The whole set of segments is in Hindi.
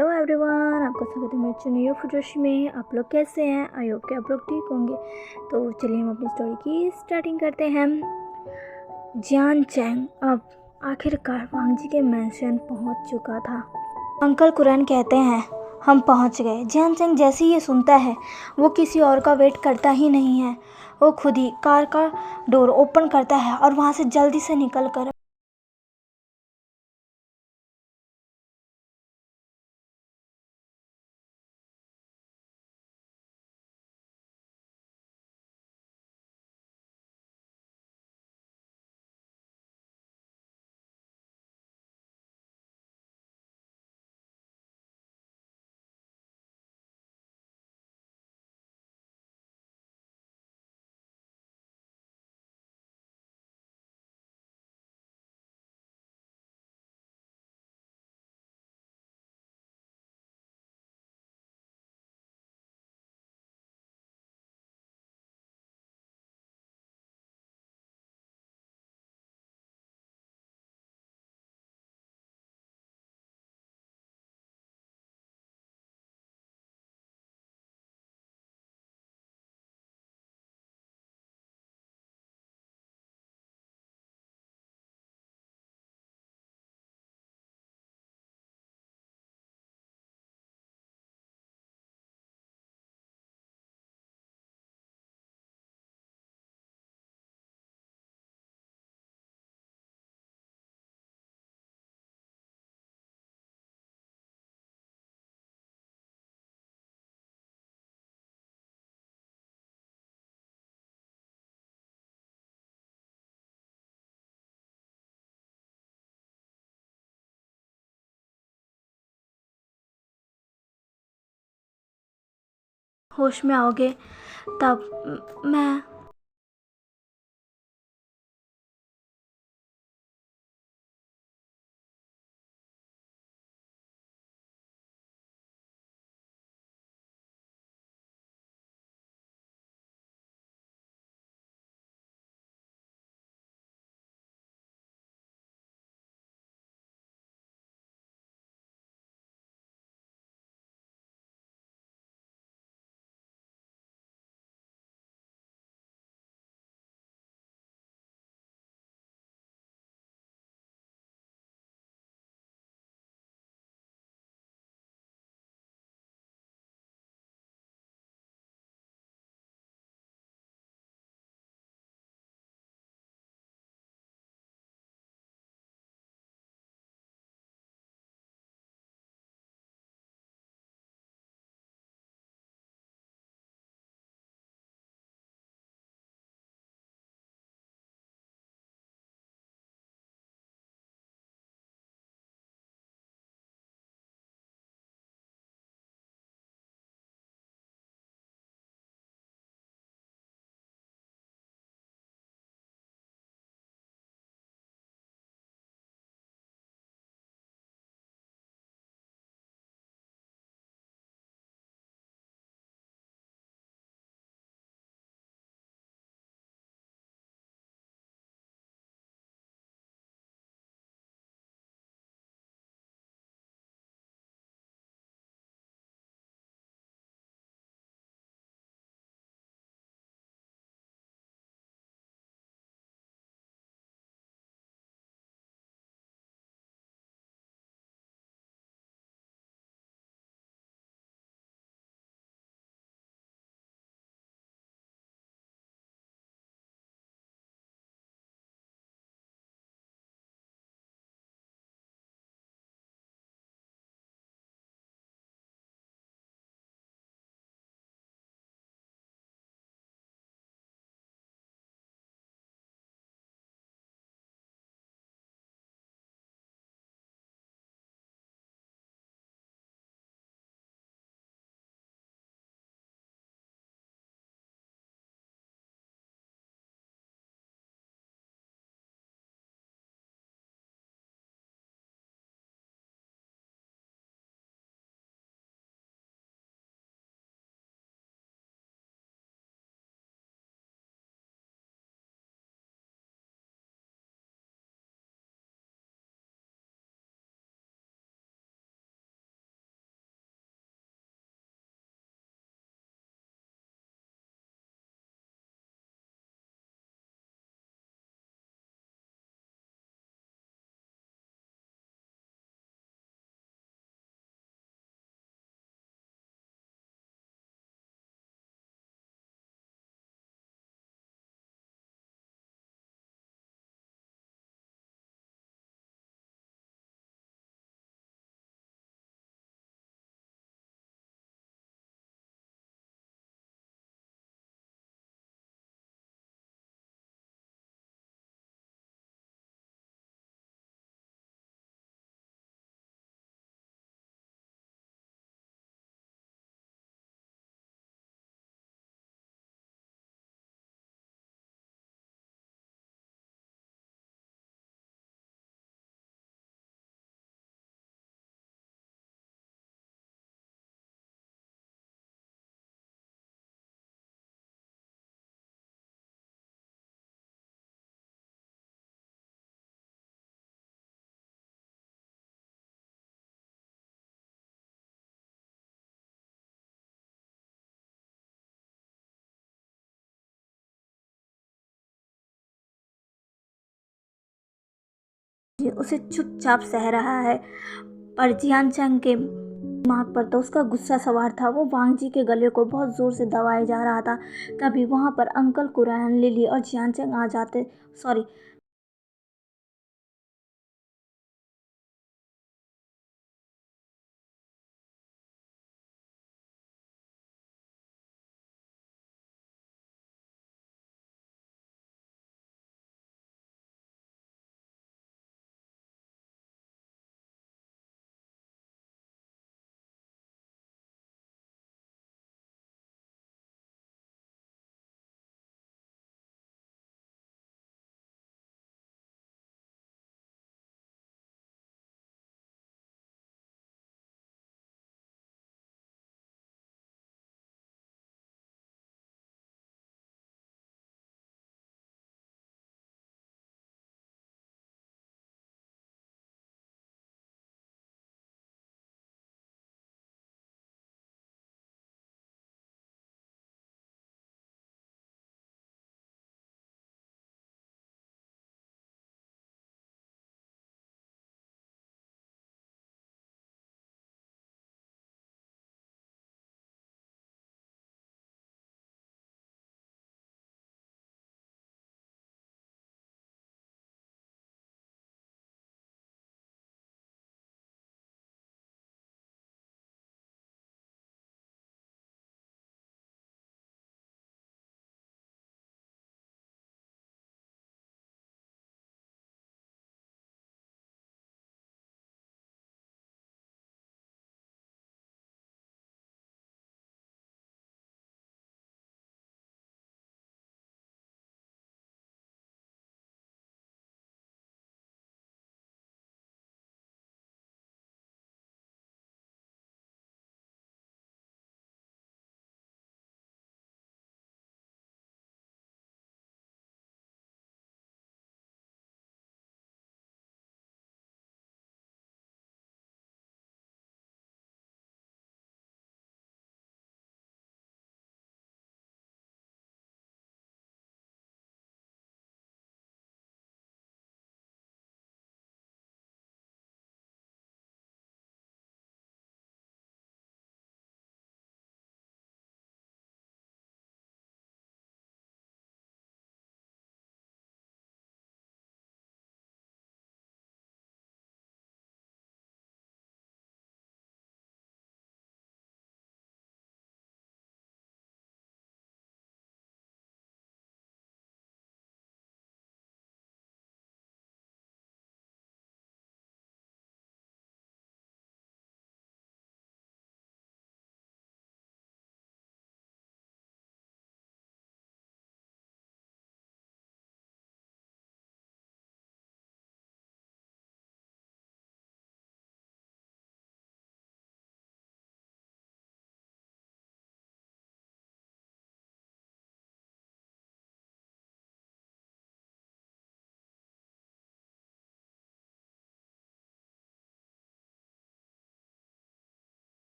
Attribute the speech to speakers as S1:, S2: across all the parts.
S1: हेलो एवरीवन, आपका स्वागत है मेरे चैनल फुटोशी में। आप लोग कैसे हैं? आई होप कि आप लोग ठीक होंगे। तो चलिए हम अपनी स्टोरी की स्टार्टिंग करते हैं। जियान चैंग अब आखिरकार वांग जी के मेंशन पहुंच चुका था। अंकल कुरैन कहते हैं हम पहुंच गए। जियान चैंग जैसे ही ये सुनता है वो किसी और का वेट करता ही नहीं है। वो खुद ही कार का डोर ओपन करता है और वहाँ से जल्दी से निकल कर होश में आओगे तब मैं उसे चुपचाप सह रहा है। पर जियान चैंग के दिमाग पर तो उसका गुस्सा सवार था। वो वांग जी के गले को बहुत ज़ोर से दबाए जा रहा था। तभी वहाँ पर अंकल कुरान, लिली और जियान चैंग आ जाते, सॉरी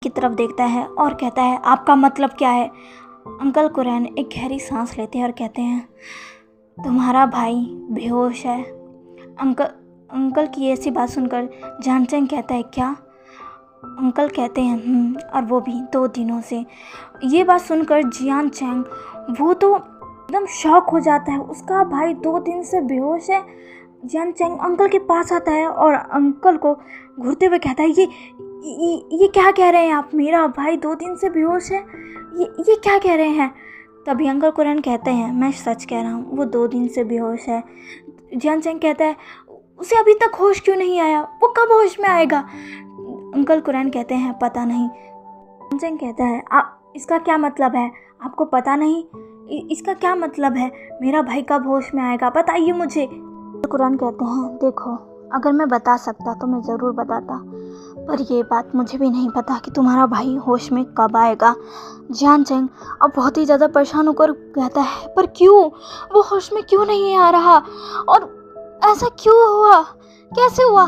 S1: की तरफ देखता है और कहता है, आपका मतलब क्या है? अंकल कुरैन एक गहरी सांस लेते हैं और कहते हैं, तुम्हारा भाई बेहोश है। अंकल अंकल की ऐसी बात सुनकर जान चैंग कहता है, क्या? अंकल कहते हैं, और वो भी 2 दिनों से। ये बात सुनकर जियान चैंग वो तो एकदम शॉक हो जाता है, उसका भाई 2 दिन से बेहोश है। जियान चैंग अंकल के पास आता है और अंकल को घूरते हुए कहता है, ये क्या कह रहे हैं आप? मेरा भाई 2 दिन से बेहोश है, ये क्या कह रहे हैं? तभी अंकल कुरैन कहते हैं, मैं सच कह रहा हूँ, वो 2 दिन से बेहोश है। जियान चैंग कहता है, उसे अभी तक होश क्यों नहीं आया? वो कब होश में आएगा? अंकल कुरैन कहते हैं, पता नहीं। जियान चैंग कहता है, आप इसका क्या मतलब है? आपको पता नहीं? इसका क्या मतलब है? मेरा भाई कब होश में आएगा, बताइए मुझे। अंकल कुरैन कहते हैं, देखो, अगर मैं बता सकता तो मैं ज़रूर बताता, पर ये बात मुझे भी नहीं पता कि तुम्हारा भाई होश में कब आएगा। जियान चैंग अब बहुत ही ज़्यादा परेशान होकर कहता है, पर क्यों? वो होश में क्यों नहीं आ रहा? और ऐसा क्यों हुआ? कैसे हुआ?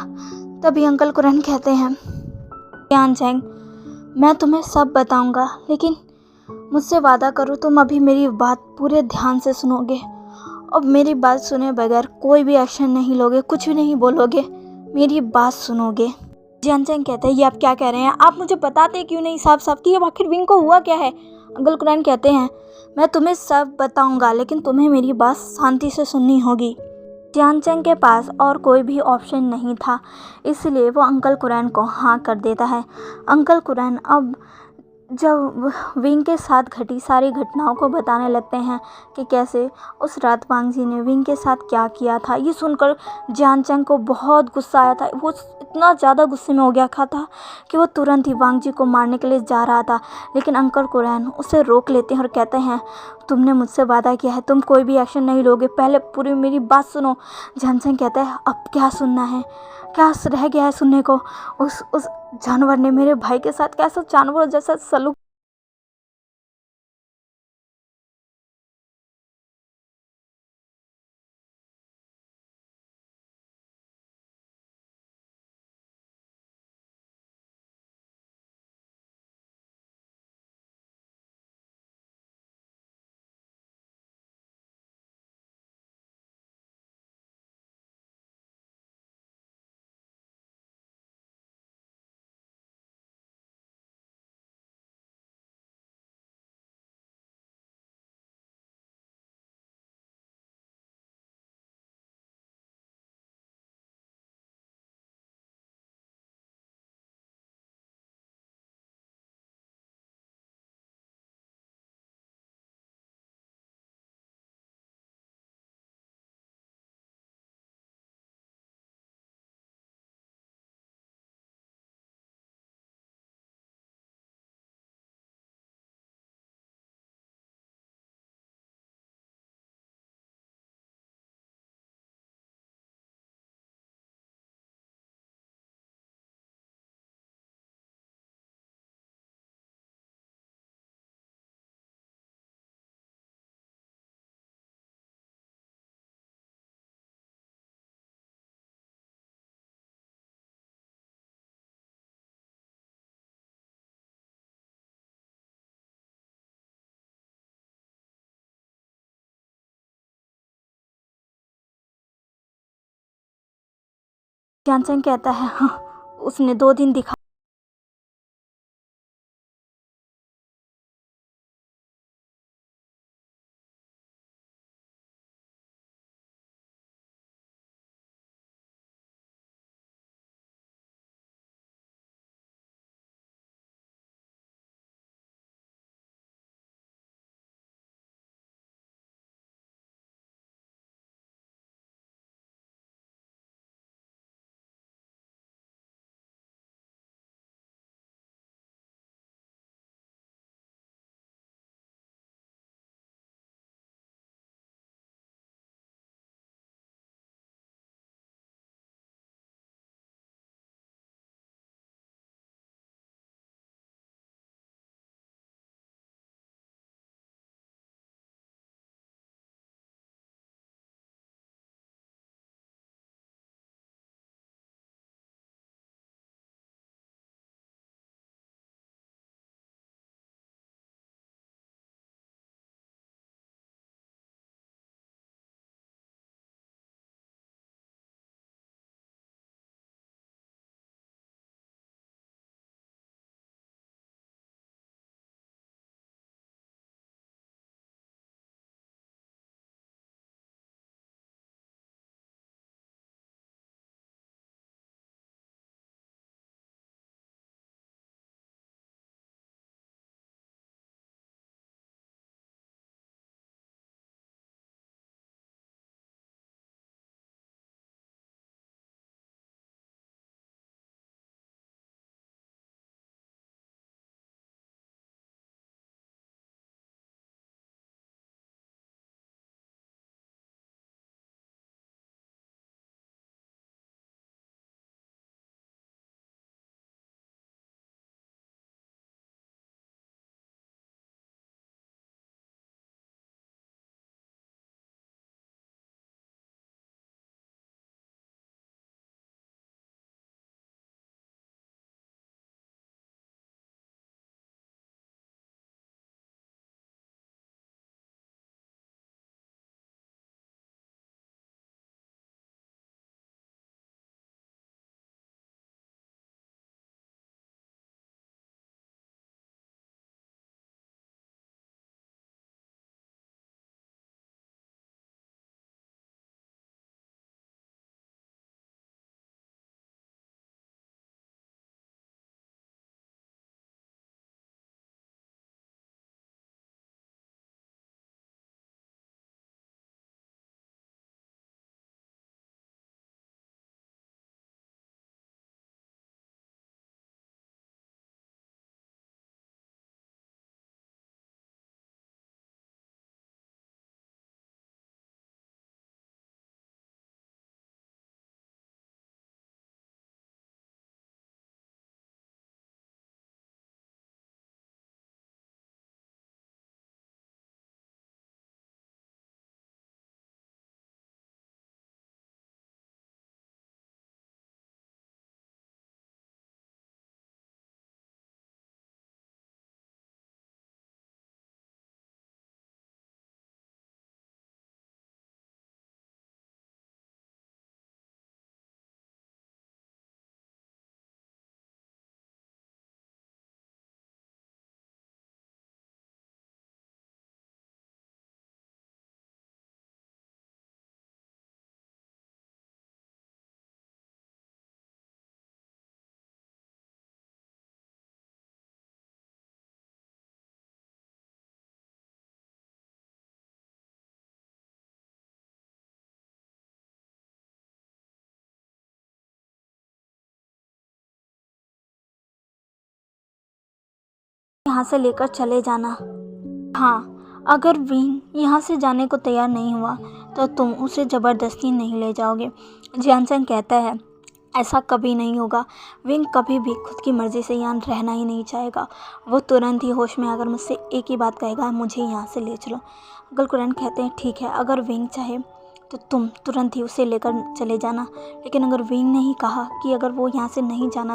S1: तभी अंकल कुरैन कहते हैं, जियान चैंग, मैं तुम्हें सब बताऊंगा, लेकिन मुझसे वादा करो तुम अभी मेरी बात पूरे ध्यान से सुनोगे। अब मेरी बात सुने बगैर कोई भी एक्शन नहीं लोगे, कुछ भी नहीं बोलोगे, मेरी बात सुनोगे। जियान चैंग कहते हैं, ये आप क्या कह रहे हैं? आप मुझे बताते क्यों नहीं साफ साफ कि आखिर विंग को हुआ क्या है? अंकल कुरैन कहते हैं, मैं तुम्हें सब बताऊंगा, लेकिन तुम्हें मेरी बात शांति से सुननी होगी। जियान चैंग के पास और कोई भी ऑप्शन नहीं था, इसलिए वो अंकल कुरैन को हाँ कर देता है। अंकल कुरैन अब जब विंग के साथ घटी सारी घटनाओं को बताने लगते हैं कि कैसे उस रात वांग जी ने विंग के साथ क्या किया था। ये सुनकर जियान चैंग को बहुत गुस्सा आया था। वो इतना ज़्यादा गुस्से में हो गया था कि वो तुरंत ही वांग जी को मारने के लिए जा रहा था, लेकिन अंकल कुरैन उसे रोक लेते हैं और कहते हैं, तुमने मुझसे वादा किया है, तुम कोई भी एक्शन नहीं लोगे, पहले पूरी मेरी बात सुनो। जियान चैंग कहता है, अब क्या सुनना है? क्या रह गया है सुनने को? उस जानवर ने मेरे भाई के साथ कैसा जानवर जैसा सलूक जियान चैंग कहता है, हाँ, उसने 2 दिन दिखा यहाँ से लेकर चले जाना। हाँ, अगर विंग यहाँ से जाने को तैयार नहीं हुआ तो तुम उसे ज़बरदस्ती नहीं ले जाओगे। जियान चैंग कहता है ऐसा कभी नहीं होगा। विंग कभी भी खुद की मर्ज़ी से यहाँ रहना ही नहीं चाहेगा। वो तुरंत ही होश में आकर मुझसे एक ही बात कहेगा, मुझे यहाँ से ले चलो। अंकल कुरैन कहते हैं ठीक है, अगर विंग चाहे तो तुम तुरंत ही उसे लेकर चले जाना। लेकिन अगर विंग ने ही कहा कि अगर वो यहाँ से नहीं जाना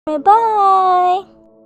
S1: बाय।